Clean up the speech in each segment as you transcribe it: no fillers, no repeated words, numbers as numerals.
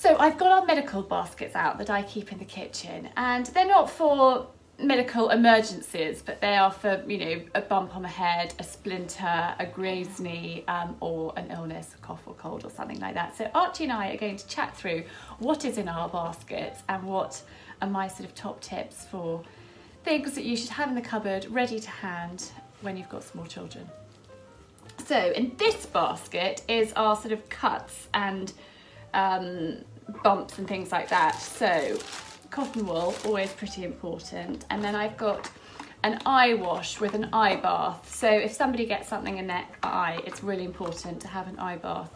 So I've got our medical baskets out that I keep in the kitchen, and they're not for medical emergencies, but they are for, you know, a bump on the head, a splinter, a grazed knee, or an illness, a cough or cold or something like that. So Archie and I are going to chat through what is in our baskets and what are my sort of top tips for things that you should have in the cupboard ready to hand when you've got small children. So in this basket is our sort of cuts and bumps and things like that. So cotton wool, always pretty important. And then I've got an eye wash with an eye bath. So if somebody gets something in their eye, it's really important to have an eye bath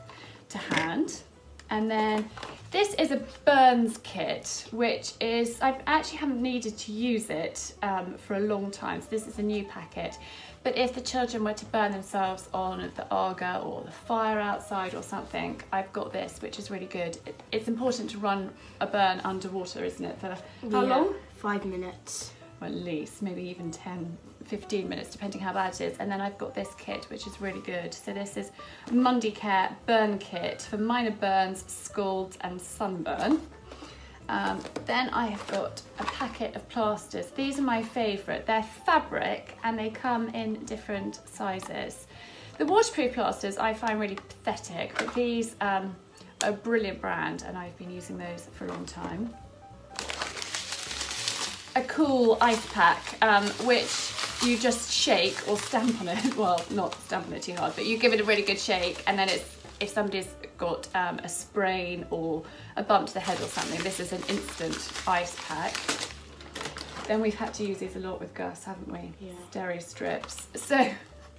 to hand. And then this is a burns kit, which is, I actually haven't needed to use it for a long time. So this is a new packet. But if the children were to burn themselves on the Aga or the fire outside or something, I've got this, which is really good. It's important to run a burn underwater, isn't it? For how long? 5 minutes. Well, at least, maybe even 10, 15 minutes, depending how bad it is. And then I've got this kit, which is really good. So this is Monday Care Burn Kit for minor burns, scalds and sunburn. Then I have got a packet of plasters. These are my favourite. They're fabric and they come in different sizes. The waterproof plasters I find really pathetic, but these are a brilliant brand and I've been using those for a long time. A cool ice pack, which you just shake or stamp on it. Well, not stamp on it too hard, but you give it a really good shake, and then it's, if somebody's got a sprain or a bump to the head or something, this is an instant ice pack. Then we've had to use these a lot with Gus, haven't we? Yeah. Steri strips. So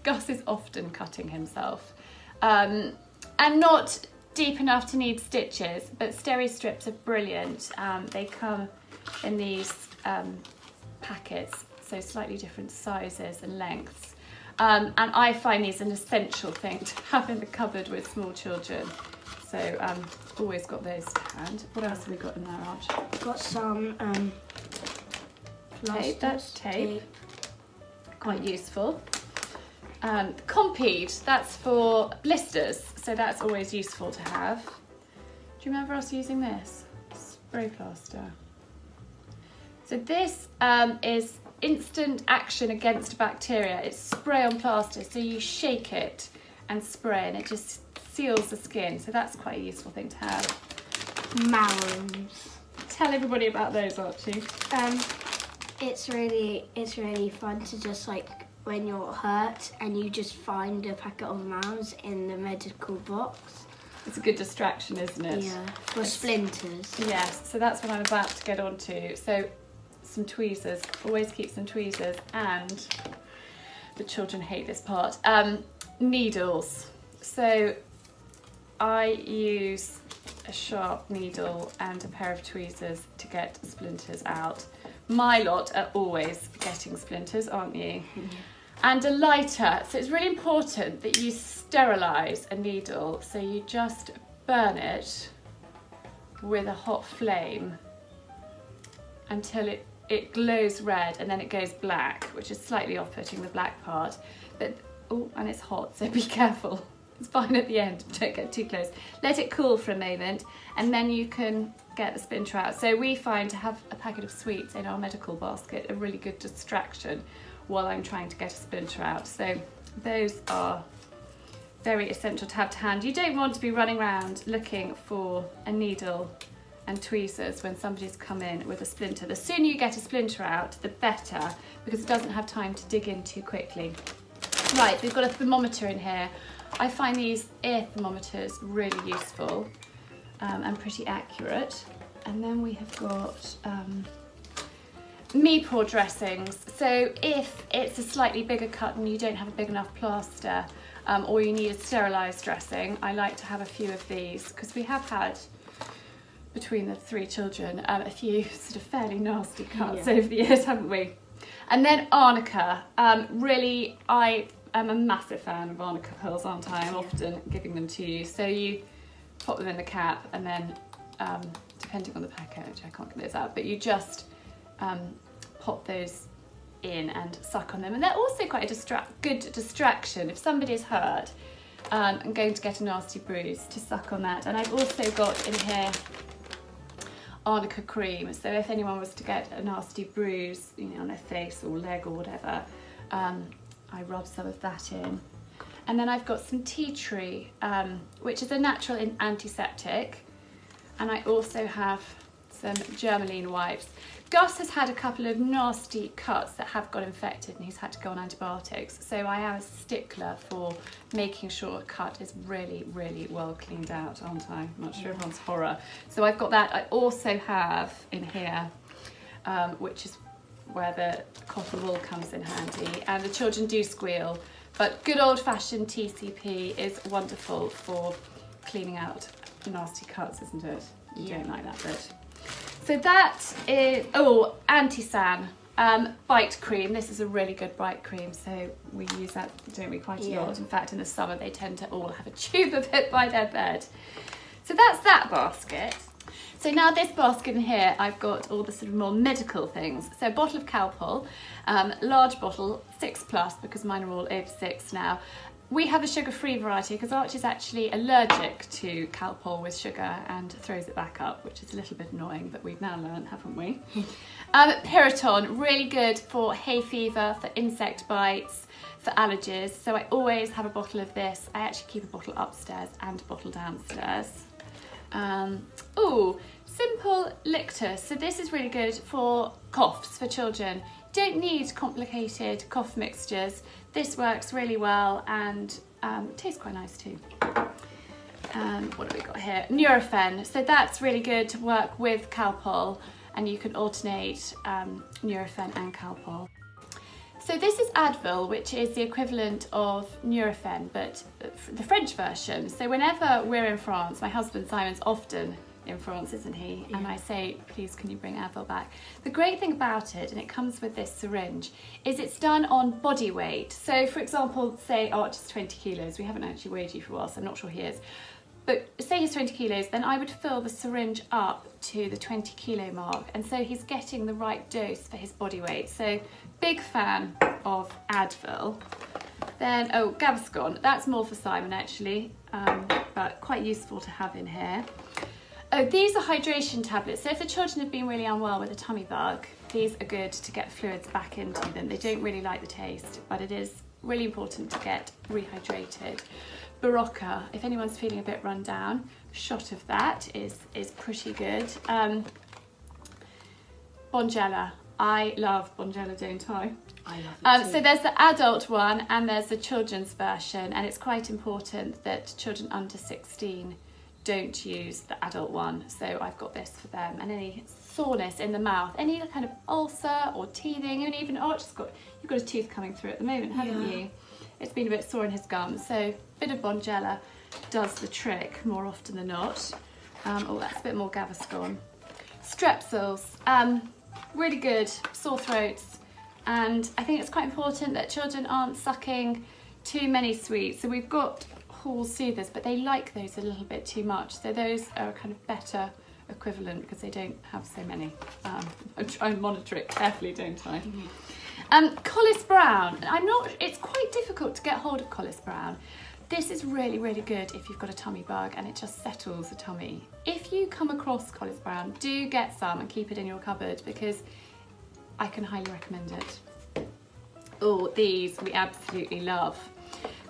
Gus is often cutting himself, and not deep enough to need stitches, but Steri strips are brilliant. They come in these packets, so slightly different sizes and lengths. And I find these an essential thing to have in the cupboard with small children. So always got those to hand. What else have we got in there, Arch? Got some Tape, that's tape. Quite useful. Compeed, that's for blisters, so that's always useful to have. Do you remember us using this? Spray plaster. So this is instant action against bacteria. It's spray on plaster, so you shake it and spray and it just seals the skin. So that's quite a useful thing to have. Malums. Tell everybody about those, Archie. It's really fun to just, like, when you're hurt and you just find a packet of malums in the medical box. It's a good distraction, isn't it? Yeah, for splinters. Yes, so that's what I'm about to get on to. So some tweezers, always keep some tweezers, and the children hate this part. Needles. So I use a sharp needle and a pair of tweezers to get splinters out. My lot are always getting splinters, aren't you? And a lighter. So it's really important that you sterilise a needle. So you just burn it with a hot flame until it glows red, and then it goes black, which is slightly off-putting, the black part. But oh, and it's hot, so be careful. It's fine at the end, don't get too close. Let it cool for a moment, and then you can get the splinter out. So we find to have a packet of sweets in our medical basket a really good distraction while I'm trying to get a splinter out. So those are very essential to have to hand. You don't want to be running around looking for a needle and tweezers when somebody's come in with a splinter. The sooner you get a splinter out, the better, because it doesn't have time to dig in too quickly. Right, we've got a thermometer in here. I find these ear thermometers really useful and pretty accurate. And then we have got Meeple dressings. So if it's a slightly bigger cut and you don't have a big enough plaster, or you need a sterilised dressing, I like to have a few of these, because we have had, between the 3 children, a few sort of fairly nasty cuts over the years, haven't we? And then arnica. Really, I am a massive fan of arnica pearls, aren't I? I'm often giving them to you. So you pop them in the cap, and then, depending on the package, I can't get those out, but you just pop those in and suck on them. And they're also quite a good distraction if somebody's hurt and going to get a nasty bruise, to suck on that. And I've also got in here arnica cream. So if anyone was to get a nasty bruise, you know, on their face or leg or whatever, I rub some of that in. And then I've got some tea tree, which is a natural antiseptic. And I also have some Germaline wipes. Gus has had a couple of nasty cuts that have got infected and he's had to go on antibiotics. So I am a stickler for making sure a cut is really, really well cleaned out, aren't I? I'm not sure everyone's horror. So I've got that. I also have in here, which is where the cotton wool comes in handy. And the children do squeal, but good old fashioned TCP is wonderful for cleaning out nasty cuts, isn't it? You don't like that bit. So that is, Antisan bite cream. This is a really good bite cream, so we use that, don't we, quite a lot. In fact, in the summer they tend to all have a tube of it by their bed. So that's that basket. So now this basket in here, I've got all the sort of more medical things. So a bottle of Calpol, large bottle, 6+, because mine are all over 6 now. We have a sugar-free variety because Archie's actually allergic to Calpol with sugar and throws it back up, which is a little bit annoying, but we've now learned, haven't we? Piriton, really good for hay fever, for insect bites, for allergies. So I always have a bottle of this. I actually keep a bottle upstairs and a bottle downstairs. Simple Lictus. So this is really good for coughs for children. Don't need complicated cough mixtures. This works really well and tastes quite nice too. What have we got here? Nurofen. So that's really good to work with Calpol, and you can alternate Nurofen and Calpol. So this is Advil, which is the equivalent of Nurofen, but the French version. So whenever we're in France, my husband Simon's often in France, isn't he? Yeah. And I say, please, can you bring Advil back? The great thing about it, and it comes with this syringe, is it's done on body weight. So for example, say Archie's 20 kilos. We haven't actually weighed you for a while, so I'm not sure he is. But say he's 20 kilos, then I would fill the syringe up to the 20 kilo mark. And so he's getting the right dose for his body weight. So big fan of Advil. Then, Gaviscon. That's more for Simon actually, but quite useful to have in here. Oh, these are hydration tablets. So if the children have been really unwell with a tummy bug, these are good to get fluids back into them. They don't really like the taste, but it is really important to get rehydrated. Berocca, if anyone's feeling a bit run down, shot of that is pretty good. Bonjela. I love Bonjela, don't I? I love it too. So there's the adult one and there's the children's version, and it's quite important that children under 16 don't use the adult one. So I've got this for them. And any soreness in the mouth, any kind of ulcer or teething, and even Archie's you've got a tooth coming through at the moment, haven't you? It's been a bit sore in his gums, so a bit of Bonjela does the trick more often than not. That's a bit more Gaviscon. Strepsils, really good, sore throats, and I think it's quite important that children aren't sucking too many sweets. So we've got Hall Soothers, but they like those a little bit too much, so those are a kind of better equivalent because they don't have so many. I try and monitor it carefully, don't I? Collis Brown. It's quite difficult to get hold of Collis Brown. This is really, really good if you've got a tummy bug and it just settles the tummy. If you come across Collis Brown, do get some and keep it in your cupboard because I can highly recommend it. These we absolutely love.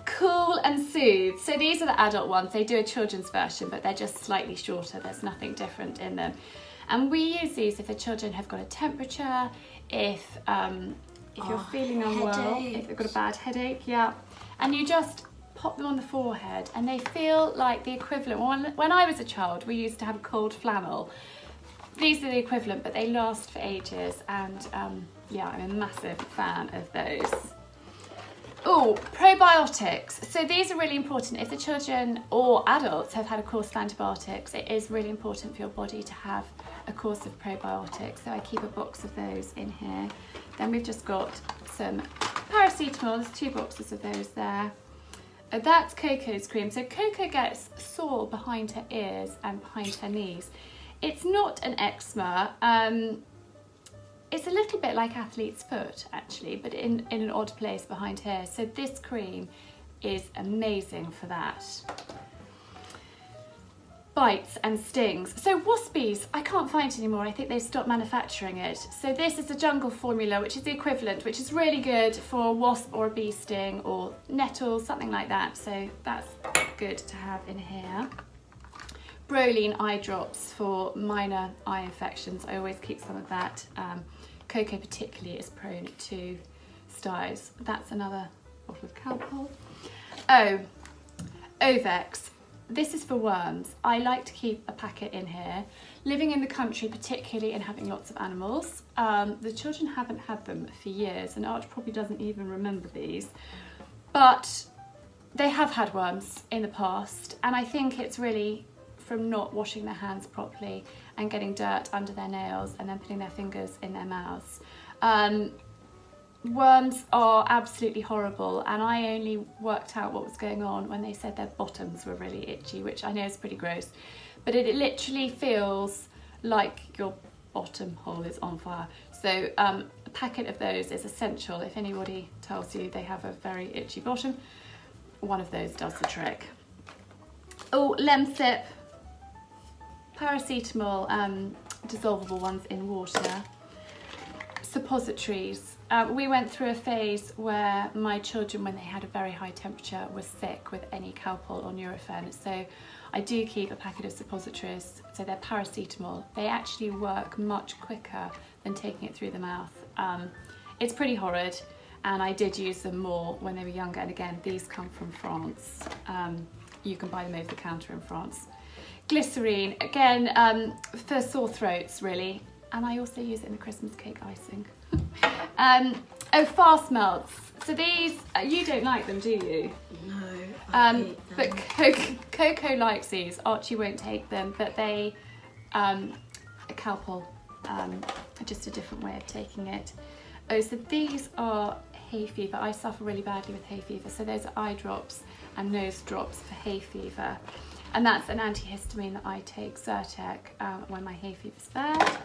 Cool and Soothe. So these are the adult ones. They do a children's version, but they're just slightly shorter. There's nothing different in them. And we use these if the children have got a temperature, if you're feeling unwell, if they've got a bad headache, and you just pop them on the forehead and they feel like the equivalent. When I was a child, we used to have a cold flannel. These are the equivalent, but they last for ages, and I'm a massive fan of those. Probiotics. So these are really important. If the children or adults have had a course of antibiotics, it is really important for your body to have a course of probiotics. So I keep a box of those in here. Then we've just got some paracetamol. There's 2 boxes of those there. That's Coco's cream. So Coco gets sore behind her ears and behind her knees. It's not an eczema. It's a little bit like athlete's foot actually, but in an odd place behind here. So this cream is amazing for that. bites and stings. So waspies, I can't find anymore. I think they've stopped manufacturing it. So this is the jungle formula, which is the equivalent, which is really good for a wasp or a bee sting or nettles, something like that. So that's good to have in here. Broline eye drops for minor eye infections. I always keep some of that. Coco particularly is prone to styes. That's another bottle of Calpol. Oh, Ovex. This is for worms. I like to keep a packet in here. Living in the country particularly and having lots of animals, the children haven't had them for years, and Arch probably doesn't even remember these, but they have had worms in the past, and I think it's really from not washing their hands properly and getting dirt under their nails and then putting their fingers in their mouths. Worms are absolutely horrible, and I only worked out what was going on when they said their bottoms were really itchy, which I know is pretty gross, but it literally feels like your bottom hole is on fire. So a packet of those is essential. If anybody tells you they have a very itchy bottom, one of those does the trick. Oh, Lemsip, paracetamol, dissolvable ones in water. Suppositories. We went through a phase where my children, when they had a very high temperature, were sick with any Calpol or Nurofen. So I do keep a packet of suppositories. So they're paracetamol. They actually work much quicker than taking it through the mouth. It's pretty horrid, and I did use them more when they were younger. And again, these come from France. You can buy them over the counter in France. Glycerine, again, for sore throats, really. And I also use it in the Christmas cake icing. Oh, fast melts. So these, you don't like them, do you? No, I hate them. But Coco likes these. Archie won't take them, but they, Calpol, just a different way of taking it. Oh, so these are hay fever. I suffer really badly with hay fever. So those are eye drops and nose drops for hay fever. And that's an antihistamine that I take, Zyrtec, when my hay fever's bad.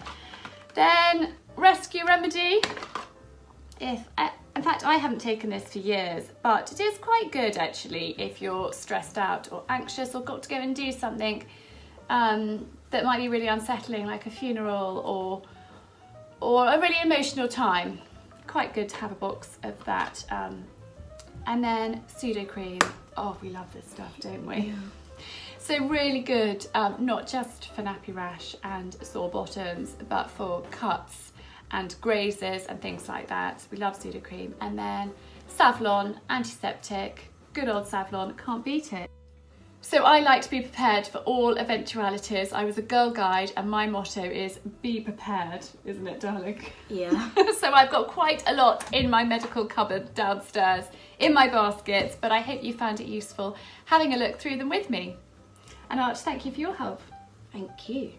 Then Rescue Remedy. In fact, I haven't taken this for years, but it is quite good actually if you're stressed out or anxious or got to go and do something that might be really unsettling, like a funeral or a really emotional time. Quite good to have a box of that. And then Pseudo-Cream. Oh, we love this stuff, don't we? Yeah. So really good, not just for nappy rash and sore bottoms, but for cuts and grazes and things like that. We love Pseudo-Cream. And then Savlon, antiseptic, good old Savlon, can't beat it. So I like to be prepared for all eventualities. I was a girl guide and my motto is be prepared, isn't it, darling? Yeah. So I've got quite a lot in my medical cupboard downstairs in my baskets, but I hope you found it useful having a look through them with me. And Arch, thank you for your help. Thank you.